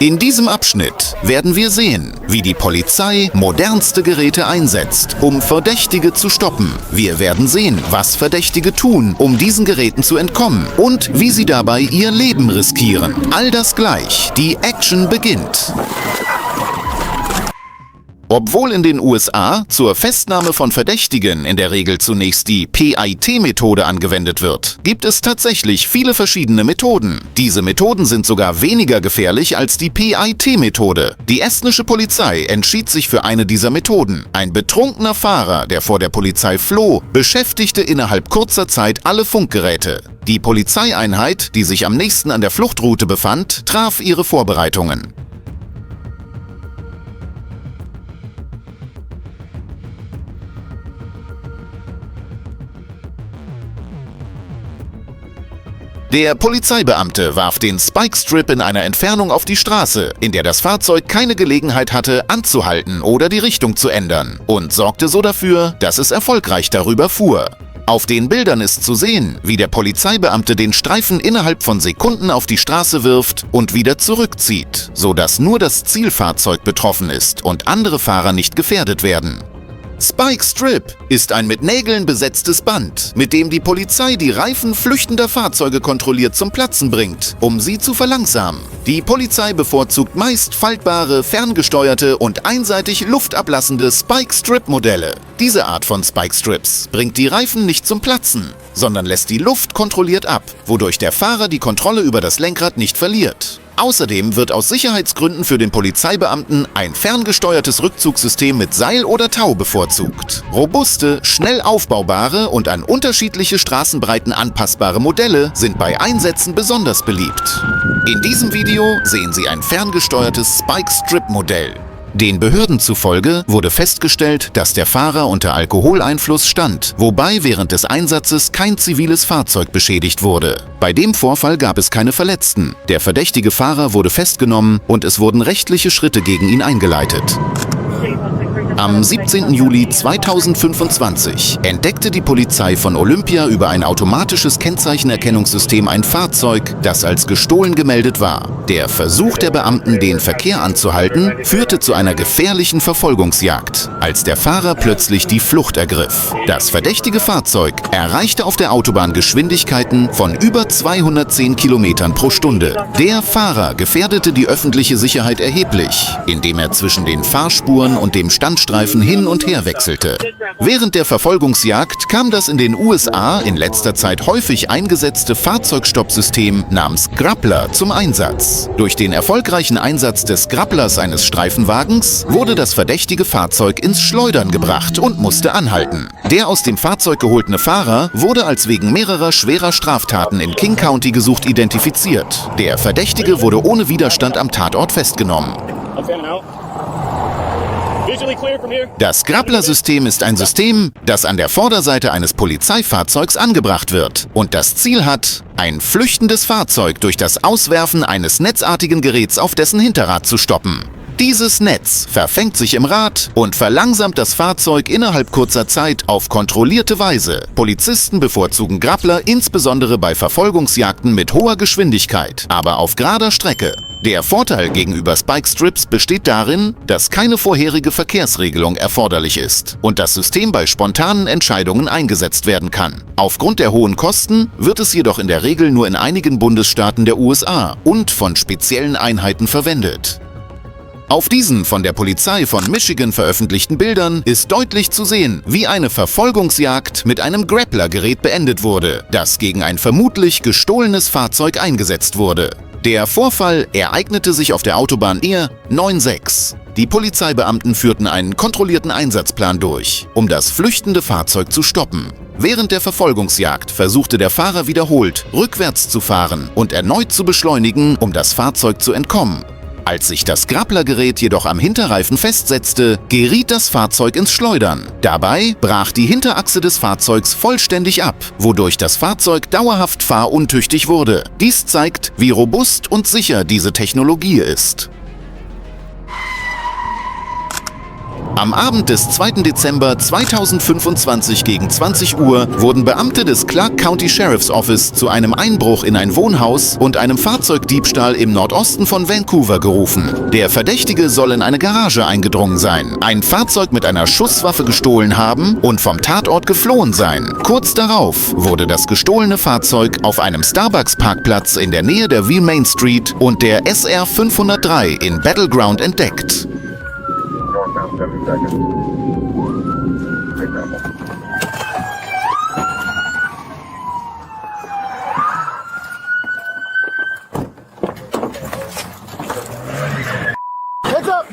In diesem Abschnitt werden wir sehen, wie die Polizei modernste Geräte einsetzt, um Verdächtige zu stoppen. Wir werden sehen, was Verdächtige tun, um diesen Geräten zu entkommen und wie sie dabei ihr Leben riskieren. All das gleich. Die Action beginnt. Obwohl in den USA zur Festnahme von Verdächtigen in der Regel zunächst die PIT-Methode angewendet wird, gibt es tatsächlich viele verschiedene Methoden. Diese Methoden sind sogar weniger gefährlich als die PIT-Methode. Die estnische Polizei entschied sich für eine dieser Methoden. Ein betrunkener Fahrer, der vor der Polizei floh, beschäftigte innerhalb kurzer Zeit alle Funkgeräte. Die Polizeieinheit, die sich am nächsten an der Fluchtroute befand, traf ihre Vorbereitungen. Der Polizeibeamte warf den Spike-Strip in einer Entfernung auf die Straße, in der das Fahrzeug keine Gelegenheit hatte, anzuhalten oder die Richtung zu ändern, und sorgte so dafür, dass es erfolgreich darüber fuhr. Auf den Bildern ist zu sehen, wie der Polizeibeamte den Streifen innerhalb von Sekunden auf die Straße wirft und wieder zurückzieht, sodass nur das Zielfahrzeug betroffen ist und andere Fahrer nicht gefährdet werden. Spike Strip ist ein mit Nägeln besetztes Band, mit dem die Polizei die Reifen flüchtender Fahrzeuge kontrolliert zum Platzen bringt, um sie zu verlangsamen. Die Polizei bevorzugt meist faltbare, ferngesteuerte und einseitig luftablassende Spike Strip Modelle. Diese Art von Spike Strips bringt die Reifen nicht zum Platzen, sondern lässt die Luft kontrolliert ab, wodurch der Fahrer die Kontrolle über das Lenkrad nicht verliert. Außerdem wird aus Sicherheitsgründen für den Polizeibeamten ein ferngesteuertes Rückzugssystem mit Seil oder Tau bevorzugt. Robuste, schnell aufbaubare und an unterschiedliche Straßenbreiten anpassbare Modelle sind bei Einsätzen besonders beliebt. In diesem Video sehen Sie ein ferngesteuertes Spike-Strip-Modell. Den Behörden zufolge wurde festgestellt, dass der Fahrer unter Alkoholeinfluss stand, wobei während des Einsatzes kein ziviles Fahrzeug beschädigt wurde. Bei dem Vorfall gab es keine Verletzten. Der verdächtige Fahrer wurde festgenommen und es wurden rechtliche Schritte gegen ihn eingeleitet. Am 17. Juli 2025 entdeckte die Polizei von Olympia über ein automatisches Kennzeichenerkennungssystem ein Fahrzeug, das als gestohlen gemeldet war. Der Versuch der Beamten, den Verkehr anzuhalten, führte zu einer gefährlichen Verfolgungsjagd, als der Fahrer plötzlich die Flucht ergriff. Das verdächtige Fahrzeug erreichte auf der Autobahn Geschwindigkeiten von über 210 Kilometern pro Stunde. Der Fahrer gefährdete die öffentliche Sicherheit erheblich, indem er zwischen den Fahrspuren und dem Standstreifen hin und her wechselte. Während der Verfolgungsjagd kam das in den USA in letzter Zeit häufig eingesetzte Fahrzeugstoppsystem namens Grappler zum Einsatz. Durch den erfolgreichen Einsatz des Grapplers eines Streifenwagens wurde das verdächtige Fahrzeug ins Schleudern gebracht und musste anhalten. Der aus dem Fahrzeug geholtene Fahrer wurde als wegen mehrerer schwerer Straftaten in King County gesucht identifiziert. Der Verdächtige wurde ohne Widerstand am Tatort festgenommen. Das Grappler-System ist ein System, das an der Vorderseite eines Polizeifahrzeugs angebracht wird und das Ziel hat, ein flüchtendes Fahrzeug durch das Auswerfen eines netzartigen Geräts auf dessen Hinterrad zu stoppen. Dieses Netz verfängt sich im Rad und verlangsamt das Fahrzeug innerhalb kurzer Zeit auf kontrollierte Weise. Polizisten bevorzugen Grappler insbesondere bei Verfolgungsjagden mit hoher Geschwindigkeit, aber auf gerader Strecke. Der Vorteil gegenüber Spike Strips besteht darin, dass keine vorherige Verkehrsregelung erforderlich ist und das System bei spontanen Entscheidungen eingesetzt werden kann. Aufgrund der hohen Kosten wird es jedoch in der Regel nur in einigen Bundesstaaten der USA und von speziellen Einheiten verwendet. Auf diesen von der Polizei von Michigan veröffentlichten Bildern ist deutlich zu sehen, wie eine Verfolgungsjagd mit einem Grappler-Gerät beendet wurde, das gegen ein vermutlich gestohlenes Fahrzeug eingesetzt wurde. Der Vorfall ereignete sich auf der Autobahn E-96. Die Polizeibeamten führten einen kontrollierten Einsatzplan durch, um das flüchtende Fahrzeug zu stoppen. Während der Verfolgungsjagd versuchte der Fahrer wiederholt, rückwärts zu fahren und erneut zu beschleunigen, um das Fahrzeug zu entkommen. Als sich das Grapplergerät jedoch am Hinterreifen festsetzte, geriet das Fahrzeug ins Schleudern. Dabei brach die Hinterachse des Fahrzeugs vollständig ab, wodurch das Fahrzeug dauerhaft fahruntüchtig wurde. Dies zeigt, wie robust und sicher diese Technologie ist. Am Abend des 2. Dezember 2025 gegen 20 Uhr wurden Beamte des Clark County Sheriff's Office zu einem Einbruch in ein Wohnhaus und einem Fahrzeugdiebstahl im Nordosten von Vancouver gerufen. Der Verdächtige soll in eine Garage eingedrungen sein, ein Fahrzeug mit einer Schusswaffe gestohlen haben und vom Tatort geflohen sein. Kurz darauf wurde das gestohlene Fahrzeug auf einem Starbucks-Parkplatz in der Nähe der Ville Main Street und der SR 503 in Battleground entdeckt. Hands up!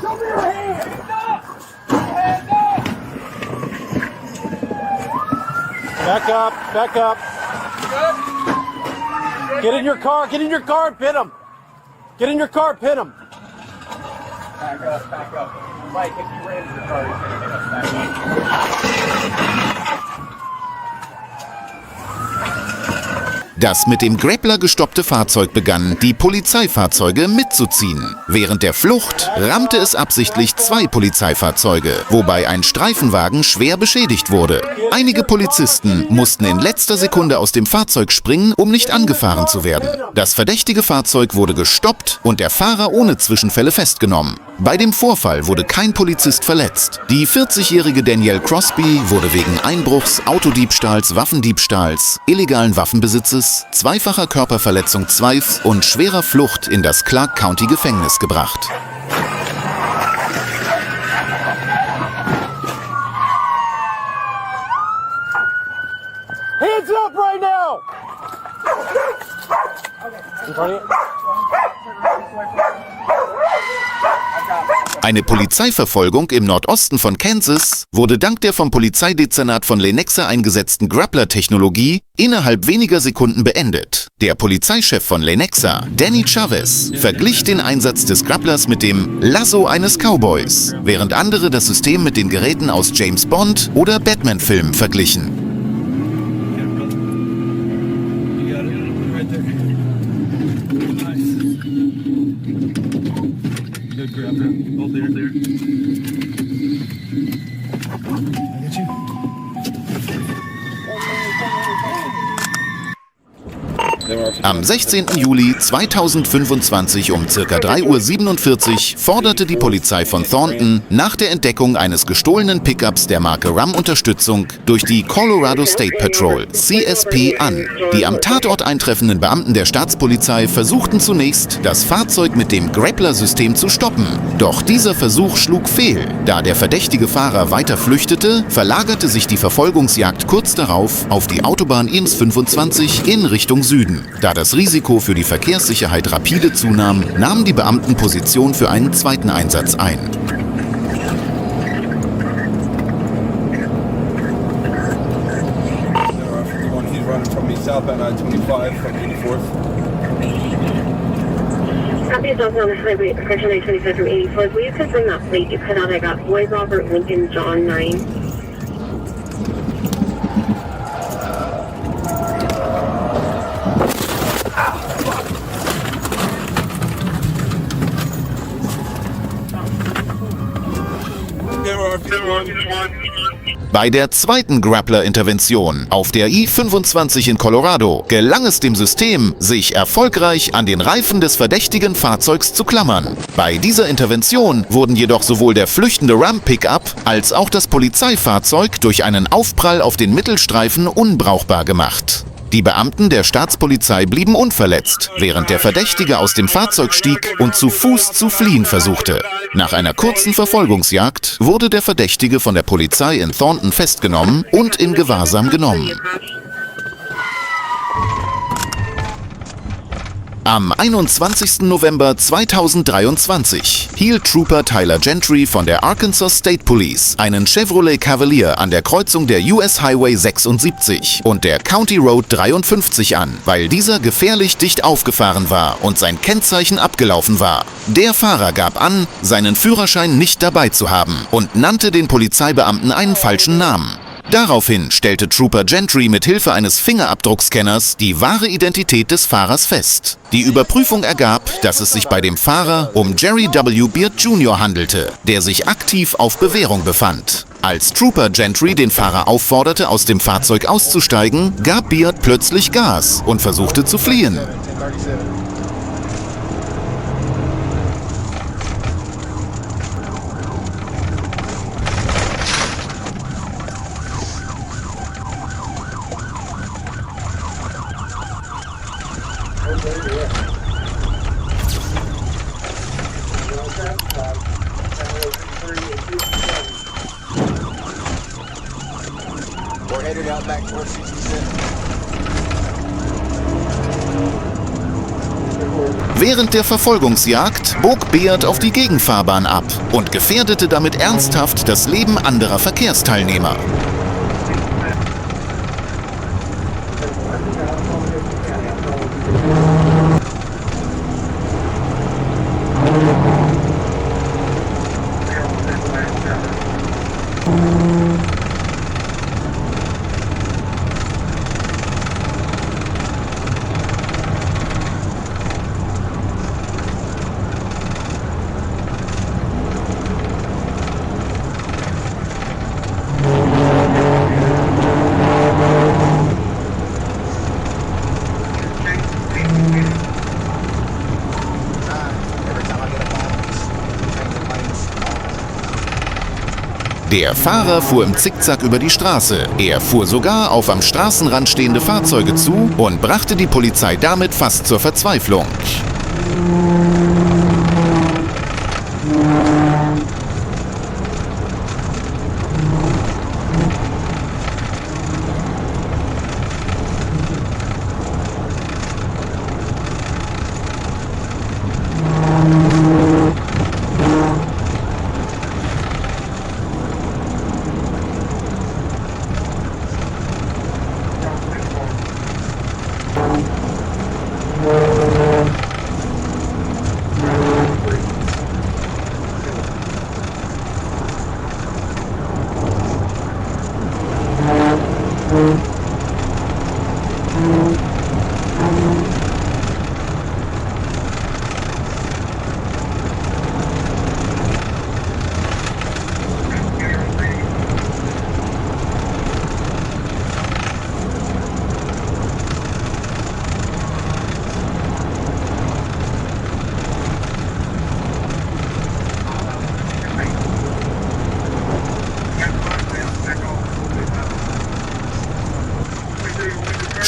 Show me your hands! Hands up! Back up, back up. Get in your car and pin him. Get in your car, pin him. Back up, back up. Mike, if you ran your car, you're going to get us back up. Das mit dem Grappler gestoppte Fahrzeug begann, die Polizeifahrzeuge mitzuziehen. Während der Flucht rammte es absichtlich 2 Polizeifahrzeuge, wobei ein Streifenwagen schwer beschädigt wurde. Einige Polizisten mussten in letzter Sekunde aus dem Fahrzeug springen, um nicht angefahren zu werden. Das verdächtige Fahrzeug wurde gestoppt und der Fahrer ohne Zwischenfälle festgenommen. Bei dem Vorfall wurde kein Polizist verletzt. Die 40-jährige Danielle Crosby wurde wegen Einbruchs, Autodiebstahls, Waffendiebstahls, illegalen Waffenbesitzes, zweifacher Körperverletzung 2 und schwerer Flucht in das Clark County Gefängnis gebracht. Hands up right now! Eine Polizeiverfolgung im Nordosten von Kansas wurde dank der vom Polizeidezernat von Lenexa eingesetzten Grappler-Technologie innerhalb weniger Sekunden beendet. Der Polizeichef von Lenexa, Danny Chavez, verglich den Einsatz des Grapplers mit dem Lasso eines Cowboys, während andere das System mit den Geräten aus James Bond- oder Batman-Filmen verglichen. Am 16. Juli 2025 um ca. 3:47 Uhr forderte die Polizei von Thornton nach der Entdeckung eines gestohlenen Pickups der Marke Ram Unterstützung durch die Colorado State Patrol, CSP, an. Die am Tatort eintreffenden Beamten der Staatspolizei versuchten zunächst, das Fahrzeug mit dem Grappler-System zu stoppen. Doch dieser Versuch schlug fehl. Da der verdächtige Fahrer weiter flüchtete, verlagerte sich die Verfolgungsjagd kurz darauf auf die Autobahn IMS-25 in Richtung Süden. Da das Risiko für die Verkehrssicherheit rapide zunahm, nahmen die Beamten Position für einen zweiten Einsatz ein. Copy is also on the highway, section 925 from 84. Will you confirm that plate you cut out? I got Boy Robert Lincoln John 9. Bei der zweiten Grappler-Intervention auf der I-25 in Colorado gelang es dem System, sich erfolgreich an den Reifen des verdächtigen Fahrzeugs zu klammern. Bei dieser Intervention wurden jedoch sowohl der flüchtende Ram-Pickup als auch das Polizeifahrzeug durch einen Aufprall auf den Mittelstreifen unbrauchbar gemacht. Die Beamten der Staatspolizei blieben unverletzt, während der Verdächtige aus dem Fahrzeug stieg und zu Fuß zu fliehen versuchte. Nach einer kurzen Verfolgungsjagd wurde der Verdächtige von der Polizei in Thornton festgenommen und in Gewahrsam genommen. Am 21. November 2023 hielt Trooper Tyler Gentry von der Arkansas State Police einen Chevrolet Cavalier an der Kreuzung der US Highway 76 und der County Road 53 an, weil dieser gefährlich dicht aufgefahren war und sein Kennzeichen abgelaufen war. Der Fahrer gab an, seinen Führerschein nicht dabei zu haben und nannte den Polizeibeamten einen falschen Namen. Daraufhin stellte Trooper Gentry mit Hilfe eines Fingerabdruckscanners die wahre Identität des Fahrers fest. Die Überprüfung ergab, dass es sich bei dem Fahrer um Jerry W. Beard Jr. handelte, der sich aktiv auf Bewährung befand. Als Trooper Gentry den Fahrer aufforderte, aus dem Fahrzeug auszusteigen, gab Beard plötzlich Gas und versuchte zu fliehen. We're headed out back towards 66. Während der Verfolgungsjagd bog Beard auf die Gegenfahrbahn ab und gefährdete damit ernsthaft das Leben anderer Verkehrsteilnehmer. Der Fahrer fuhr im Zickzack über die Straße. Er fuhr sogar auf am Straßenrand stehende Fahrzeuge zu und brachte die Polizei damit fast zur Verzweiflung.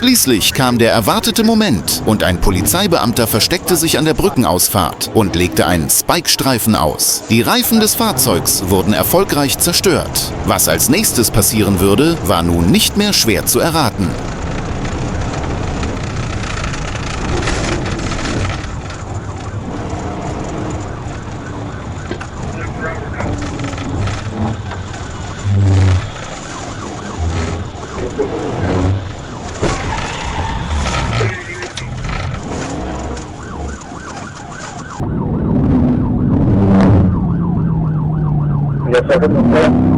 Schließlich kam der erwartete Moment und ein Polizeibeamter versteckte sich an der Brückenausfahrt und legte einen Spike-Streifen aus. Die Reifen des Fahrzeugs wurden erfolgreich zerstört. Was als nächstes passieren würde, war nun nicht mehr schwer zu erraten. Yes, sir.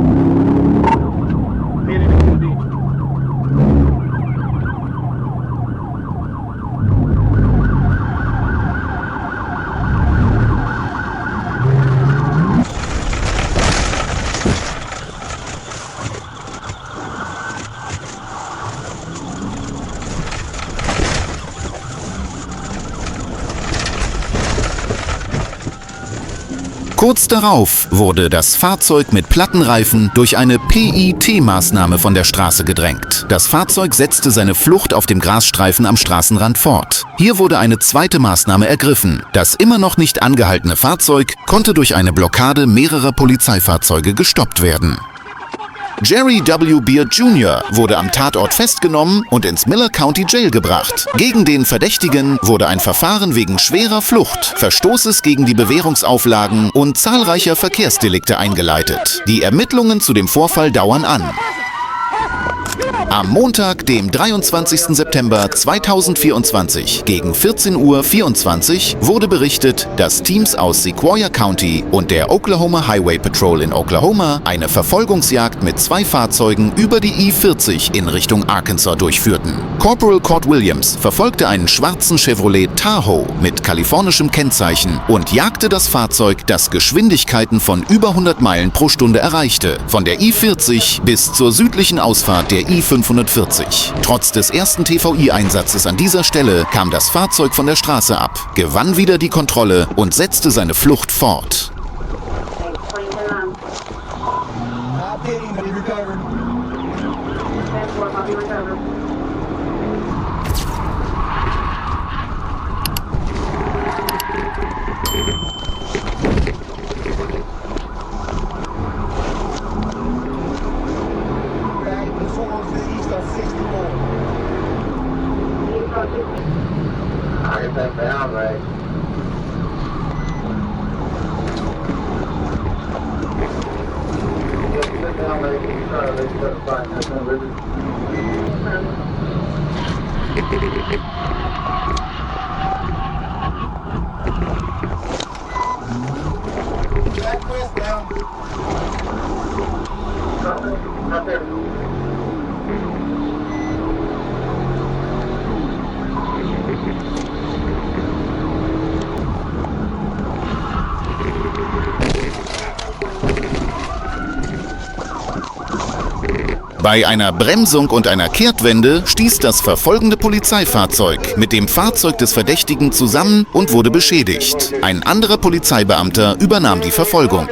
Kurz darauf wurde das Fahrzeug mit Plattenreifen durch eine PIT-Maßnahme von der Straße gedrängt. Das Fahrzeug setzte seine Flucht auf dem Grasstreifen am Straßenrand fort. Hier wurde eine zweite Maßnahme ergriffen. Das immer noch nicht angehaltene Fahrzeug konnte durch eine Blockade mehrerer Polizeifahrzeuge gestoppt werden. Jerry W. Beard Jr. wurde am Tatort festgenommen und ins Miller County Jail gebracht. Gegen den Verdächtigen wurde ein Verfahren wegen schwerer Flucht, Verstoßes gegen die Bewährungsauflagen und zahlreicher Verkehrsdelikte eingeleitet. Die Ermittlungen zu dem Vorfall dauern an. Am Montag, dem 23. September 2024 gegen 14:24 Uhr wurde berichtet, dass Teams aus Sequoia County und der Oklahoma Highway Patrol in Oklahoma eine Verfolgungsjagd mit 2 Fahrzeugen über die I-40 in Richtung Arkansas durchführten. Corporal Cord Williams verfolgte einen schwarzen Chevrolet Tahoe mit kalifornischem Kennzeichen und jagte das Fahrzeug, das Geschwindigkeiten von über 100 Meilen pro Stunde erreichte, von der I-40 bis zur südlichen Ausfahrt der I-540. Trotz des ersten TVI-Einsatzes an dieser Stelle kam das Fahrzeug von der Straße ab, gewann wieder die Kontrolle und setzte seine Flucht fort. Bei einer Bremsung und einer Kehrtwende stieß das verfolgende Polizeifahrzeug mit dem Fahrzeug des Verdächtigen zusammen und wurde beschädigt. Ein anderer Polizeibeamter übernahm die Verfolgung.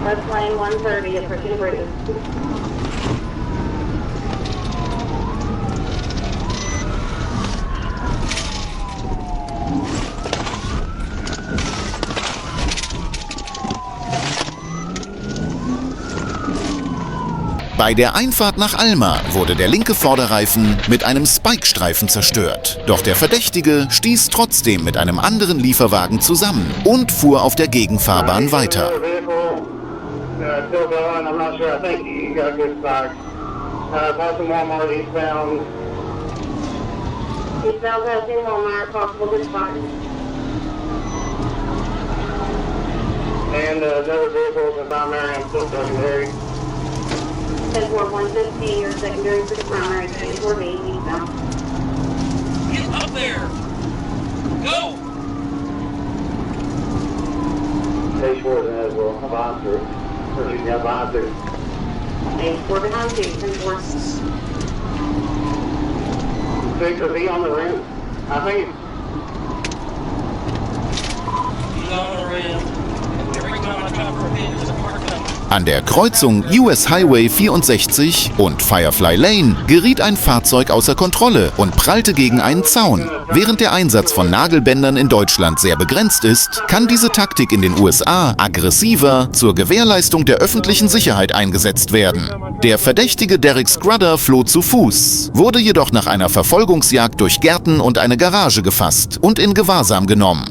That's lane 130 approaching Bridges. Bei der Einfahrt nach Alma wurde der linke Vorderreifen mit einem Spike-Streifen zerstört. Doch der Verdächtige stieß trotzdem mit einem anderen Lieferwagen zusammen und fuhr auf der Gegenfahrbahn weiter. Get up there! Go! He's on the rim. Every time I try for a hit, there's a car coming. An der Kreuzung US Highway 64 und Firefly Lane geriet ein Fahrzeug außer Kontrolle und prallte gegen einen Zaun. Während der Einsatz von Nagelbändern in Deutschland sehr begrenzt ist, kann diese Taktik in den USA aggressiver zur Gewährleistung der öffentlichen Sicherheit eingesetzt werden. Der verdächtige Derek Scrudder floh zu Fuß, wurde jedoch nach einer Verfolgungsjagd durch Gärten und eine Garage gefasst und in Gewahrsam genommen.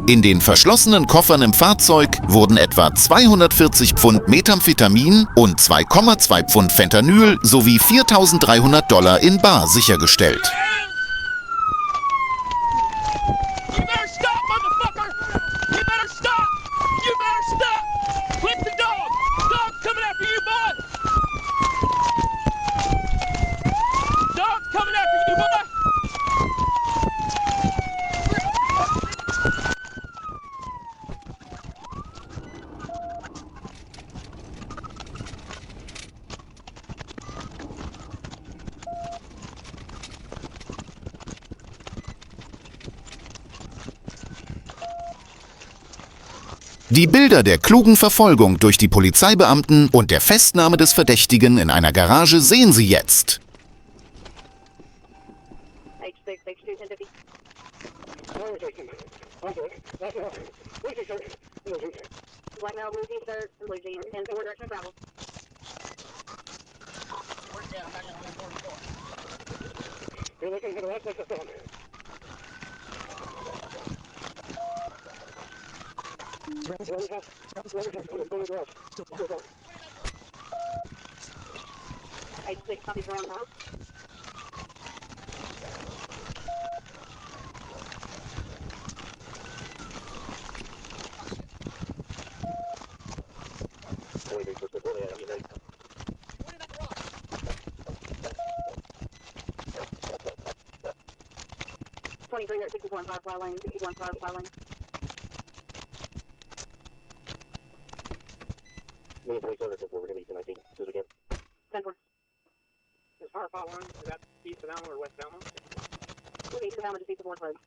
In den verschlossenen Koffern im Fahrzeug wurden etwa 240 Pfund Methamphetamin und 2,2 Pfund Fentanyl sowie $4.300 in bar sichergestellt. You better stop, motherfucker! You better stop! You better stop! Clip the dog! Dog's coming after you, boy! Dog's coming after you, boy! Die Bilder der klugen Verfolgung durch die Polizeibeamten und der Festnahme des Verdächtigen in einer Garage sehen Sie jetzt. Black male, blue t-shirt, and blue jeans, and forward direction of travel. You're looking to the left, that's the phone. H6 copies around the house. Twenty-three at 64 and 5 fly lane, 61 5 fly lane. Maybe 27 we're going to be 19. As soon as we can. 10-4. Is our file line, is that east of Alma or west of Alma? East of Alma, just east of Forest Road.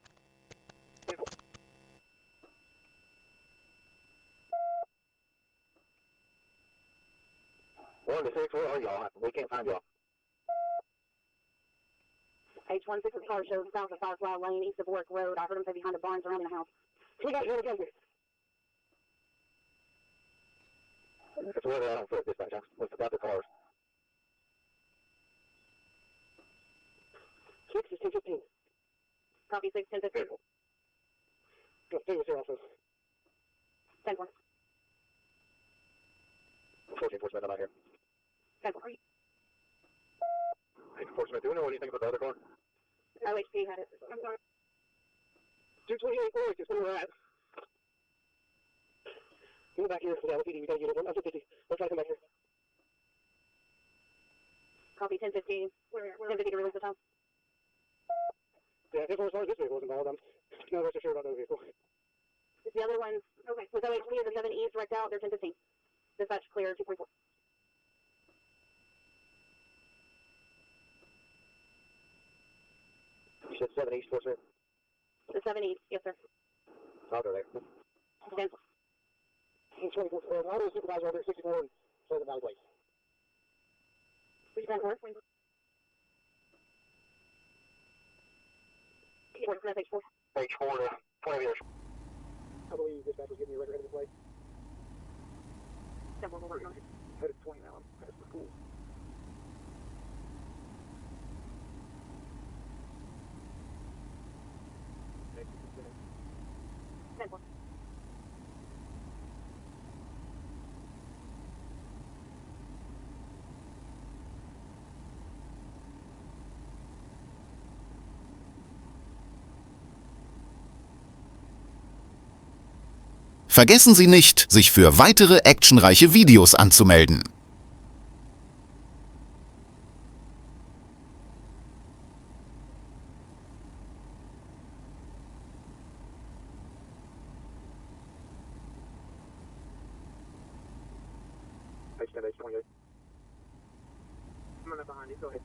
One to 6, where are y'all? We can't find y'all. H16 car shows south of 5 fly lane, east of Warwick Road. I heard him say behind the barn surrounding the house. We got here again. It's where they're on foot, dispatch. What's about the cars? 6 is 1015. Copy 6, 10 15. Stay with your office. 10 4. 14 enforcement, I'm out here. 10 4. Hey, enforcement, do we know anything about the other car? OHP had it. I'm sorry. 228 Floyd is where we're at. Come back here for the LPD. We got a unit. I'm 50. Let's try to come back here. Copy 10 15. 10 50 to release the time. Yeah, as far as this vehicle was involved, I'm not really sure about the vehicle. The other ones, okay, with OHP and the 7 E's direct out, they're 10 15. Dispatch clear 2.4. You said 7 East, what's it? The 7 E's, yes, sir. I'll go there. 10 24, auto supervisor over 64 and play the Valley Place. 10 4. 4, that's H4. H4 to 20 meters. I believe dispatch was getting your record of the plate. 10 4, we're working on it. Headed 20 now. I'm headed for school. Okay, 10 4. Vergessen Sie nicht, sich für weitere actionreiche Videos anzumelden. H10, H28. I'm running behind you. Go ahead.